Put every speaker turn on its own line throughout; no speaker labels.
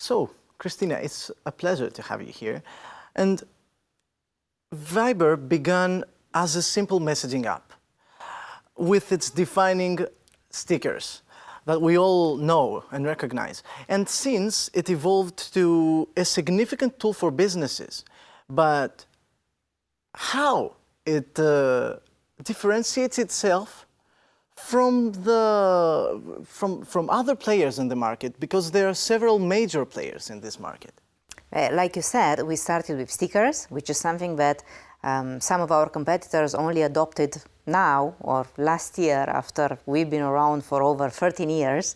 So, Christina, it's a pleasure to have you here. And Viber began as a simple messaging app with its defining stickers that we all know and recognize. And since it evolved to a significant tool for businesses, but how it differentiates itself from other players in the market, because there are several major players in this market.
Like you said, we started with stickers, which is something that some of our competitors only adopted now or last year, after we've been around for over 13 years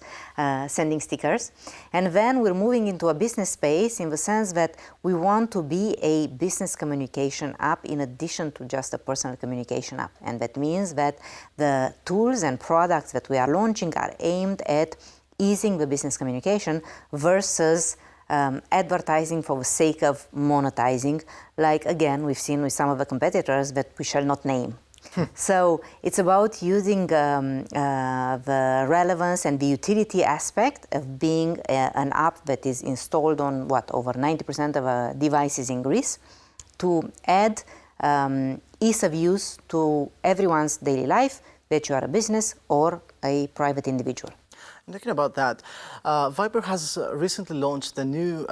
sending stickers. And then we're moving into a business space in the sense that we want to be a business communication app in addition to just a personal communication app. And that means that the tools and products that we are launching are aimed at easing the business communication versus advertising for the sake of monetizing, like again we've seen with some of the competitors that we shall not name. So it's about using the relevance and the utility aspect of being an app that is installed on over 90% of devices in Greece to add ease of use to everyone's daily life, that you are a business or a private individual.
Talking about that, Viber has recently launched a new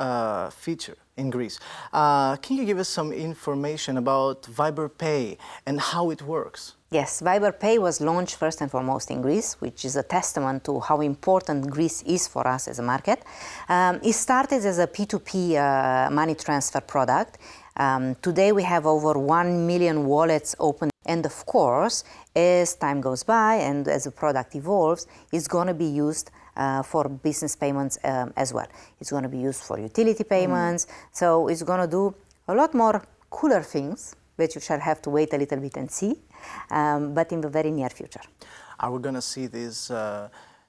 feature in Greece. Can you give us some information about Viber Pay and how it works?
Yes, Viber Pay was launched first and foremost in Greece, which is a testament to how important Greece is for us as a market. It started as a P2P money transfer product. Today we have over 1 million wallets open. And of course, as time goes by and as the product evolves, it's going to be used for business payments as well. It's going to be used for utility payments. So it's going to do a lot more cooler things that you shall have to wait a little bit and see, but in the very near future.
Are we going to see these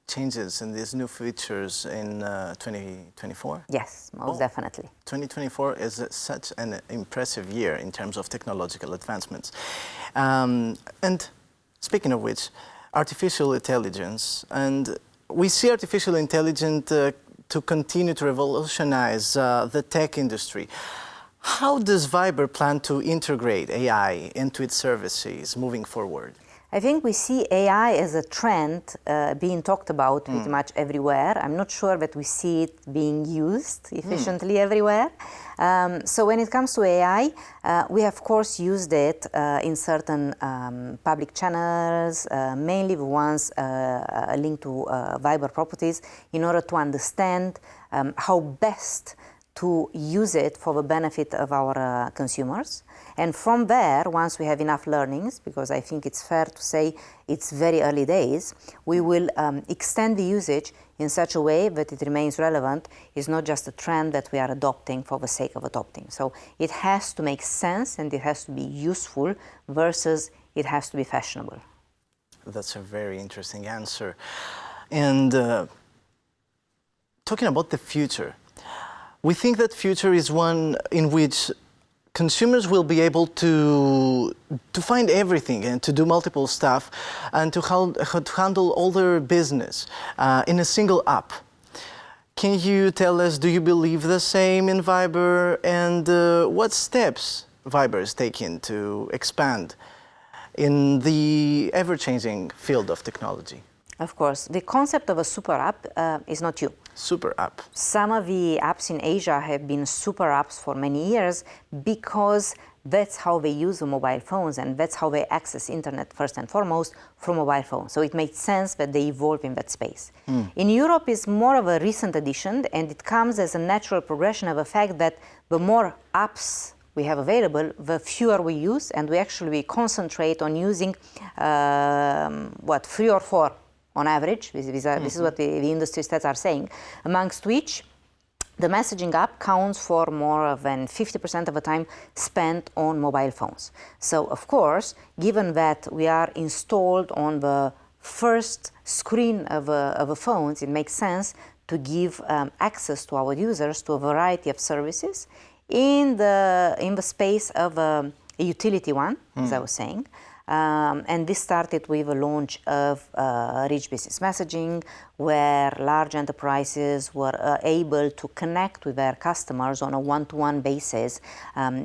changes and these new features in 2024?
Yes, most definitely.
2024 is such an impressive year in terms of technological advancements. And speaking of which, artificial intelligence, and we see artificial intelligence to continue to revolutionize the tech industry. How does Viber plan to integrate AI into its services moving forward?
I think we see AI as a trend being talked about pretty much everywhere. I'm not sure that we see it being used efficiently everywhere. So when it comes to AI, we of course used it in certain public channels, mainly the ones linked to Viber properties, in order to understand how best to use it for the benefit of our consumers. And from there, once we have enough learnings, because I think it's fair to say it's very early days, we will extend the usage in such a way that it remains relevant. It's not just a trend that we are adopting for the sake of adopting. So it has to make sense and it has to be useful versus it has to be fashionable.
That's a very interesting answer. And talking about the future, we think that future is one in which consumers will be able to find everything and to do multiple stuff and to handle all their business in a single app. Can you tell us, do you believe the same in Viber, and what steps Viber is taking to expand in the ever-changing field of technology?
Of course, the concept of a super app is not new.
Super app.
Some of the apps in Asia have been super apps for many years because that's how they use the mobile phones and that's how they access internet first and foremost from mobile phones. So it makes sense that they evolve in that space. In Europe, it's more of a recent addition, and it comes as a natural progression of the fact that the more apps we have available, the fewer we use, and we concentrate on using 3 or 4 on average. This is what the industry stats are saying, amongst which the messaging app counts for more than 50% of the time spent on mobile phones. So of course, given that we are installed on the first screen of the phones, it makes sense to give access to our users to a variety of services in the space of a utility one, as I was saying. And this started with a launch of rich business messaging, where large enterprises were able to connect with their customers on a one-to-one basis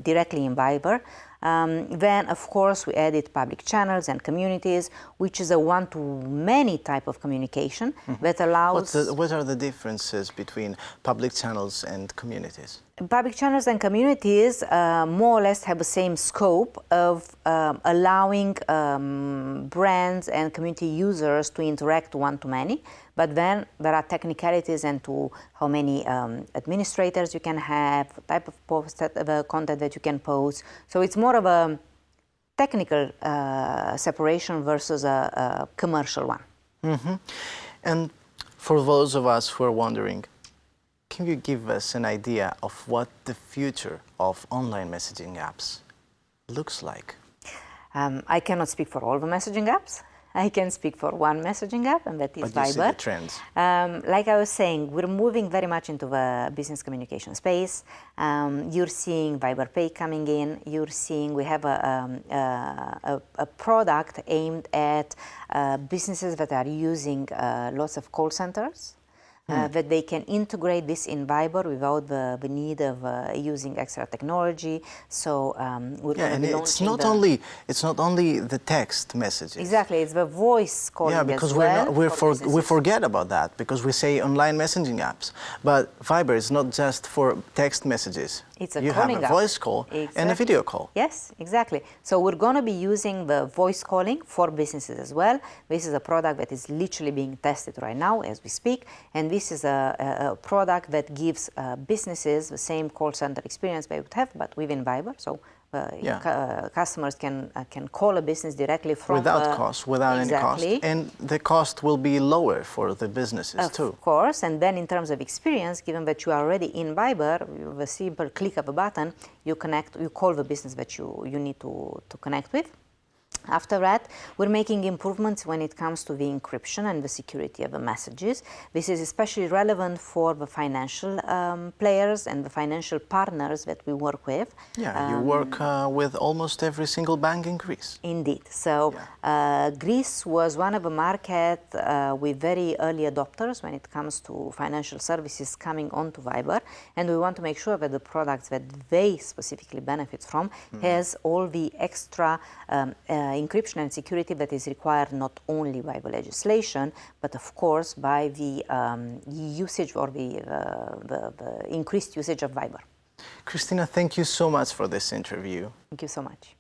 directly in Viber. Then, of course, we added public channels and communities, which is a one-to-many type of communication that allows...
What are the differences between public channels and communities?
Public channels and communities more or less have the same scope of allowing brands and community users to interact one-to-many, but then there are technicalities into how many administrators you can have, type of post content that you can post. So it's more of a technical separation versus a commercial one.
Mm-hmm. And for those of us who are wondering, can you give us an idea of what the future of online messaging apps looks like?
I cannot speak for all the messaging apps. I can speak for one messaging app, and that is
But
Viber.
you see the trends.
Like I was saying, we're moving very much into the business communication space. You're seeing Viber Pay coming in. You're seeing we have a product aimed at businesses that are using lots of call centers. That they can integrate this in Viber without the need of using extra technology. So we're going to be launching
it's not only the text messages.
Exactly, it's the voice calling as well.
Yeah, because we forget about that because we say online messaging apps, but Viber is not just for text messages.
It's a
you
calling
have a
app.
voice call and a video call.
Yes, exactly. So we're going to be using the voice calling for businesses as well. This is a product that is literally being tested right now as we speak, and this is a product that gives businesses the same call center experience they would have, but within Viber. So customers can call a business directly from
without cost, without any cost, and the cost will be lower for the businesses too.
Of course, and then in terms of experience, given that you are already in Viber, with a simple click of a button, you call the business that you need to connect with. After that, we're making improvements when it comes to the encryption and the security of the messages. This is especially relevant for the financial players and the financial partners that we work with.
Yeah, you work with almost every single bank in Greece.
Indeed. So Greece was one of the markets with very early adopters when it comes to financial services coming onto Viber, and we want to make sure that the products that they specifically benefit from has all the extra encryption and security that is required not only by the legislation, but of course by the usage or the increased usage of Viber.
Christina, thank you so much for this interview.
Thank you so much.